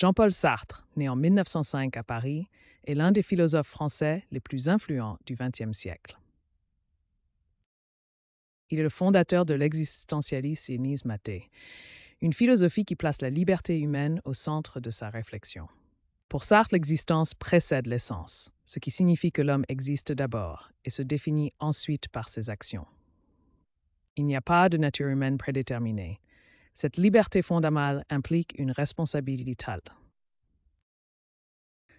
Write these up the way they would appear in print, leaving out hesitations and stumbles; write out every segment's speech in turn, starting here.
Jean-Paul Sartre, né en 1905 à Paris, est l'un des philosophes français les plus influents du XXe siècle. Il est le fondateur de l'existentialisme athée, une philosophie qui place la liberté humaine au centre de sa réflexion. Pour Sartre, l'existence précède l'essence, ce qui signifie que l'homme existe d'abord et se définit ensuite par ses actions. Il n'y a pas de nature humaine prédéterminée. Cette liberté fondamentale implique une responsabilité totale.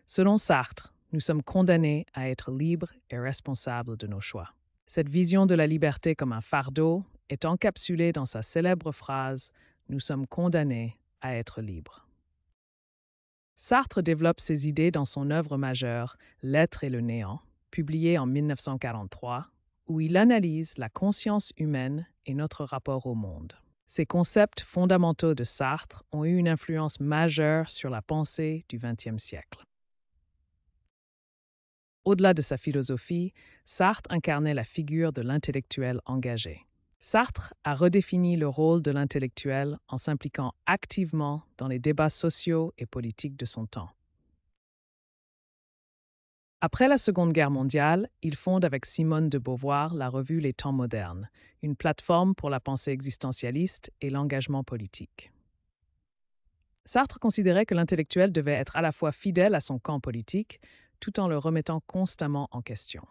Selon Sartre, nous sommes condamnés à être libres et responsables de nos choix. Cette vision de la liberté comme un fardeau est encapsulée dans sa célèbre phrase « Nous sommes condamnés à être libres ». Sartre développe ses idées dans son œuvre majeure « L'être et le néant », publiée en 1943, où il analyse la conscience humaine et notre rapport au monde. Ces concepts fondamentaux de Sartre ont eu une influence majeure sur la pensée du XXe siècle. Au-delà de sa philosophie, Sartre incarnait la figure de l'intellectuel engagé. Sartre a redéfini le rôle de l'intellectuel en s'impliquant activement dans les débats sociaux et politiques de son temps. Après la Seconde Guerre mondiale, il fonde avec Simone de Beauvoir la revue Les Temps modernes, une plateforme pour la pensée existentialiste et l'engagement politique. Sartre considérait que l'intellectuel devait être à la fois fidèle à son camp politique, tout en le remettant constamment en question.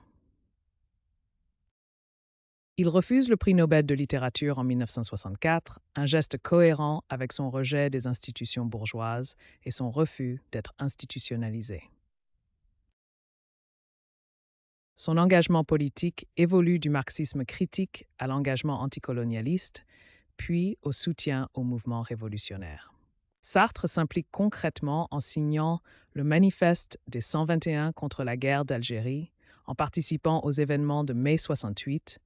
Il refuse le prix Nobel de littérature en 1964, un geste cohérent avec son rejet des institutions bourgeoises et son refus d'être institutionnalisé. Son engagement politique évolue du marxisme critique à l'engagement anticolonialiste, puis au soutien au mouvement révolutionnaire. Sartre s'implique concrètement en signant le manifeste des 121 contre la guerre d'Algérie, en participant aux événements de mai 68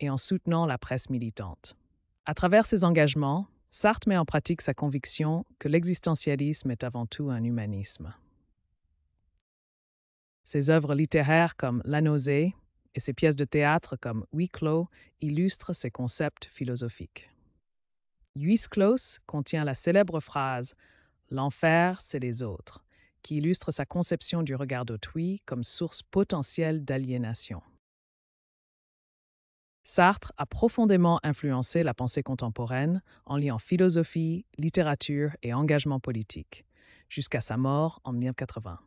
et en soutenant la presse militante. À travers ses engagements, Sartre met en pratique sa conviction que l'existentialisme est avant tout un humanisme. Ses œuvres littéraires comme La nausée et ses pièces de théâtre comme Huis clos illustrent ces concepts philosophiques. Huis clos contient la célèbre phrase « L'enfer, c'est les autres », qui illustre sa conception du regard d'autrui comme source potentielle d'aliénation. Sartre a profondément influencé la pensée contemporaine en liant philosophie, littérature et engagement politique, jusqu'à sa mort en 1980.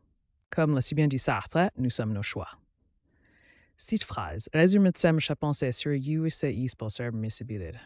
Comme l'a si bien dit Sartre, nous sommes nos choix. Cette phrase résume sa pensée sur USAIS pour sa miscibilité.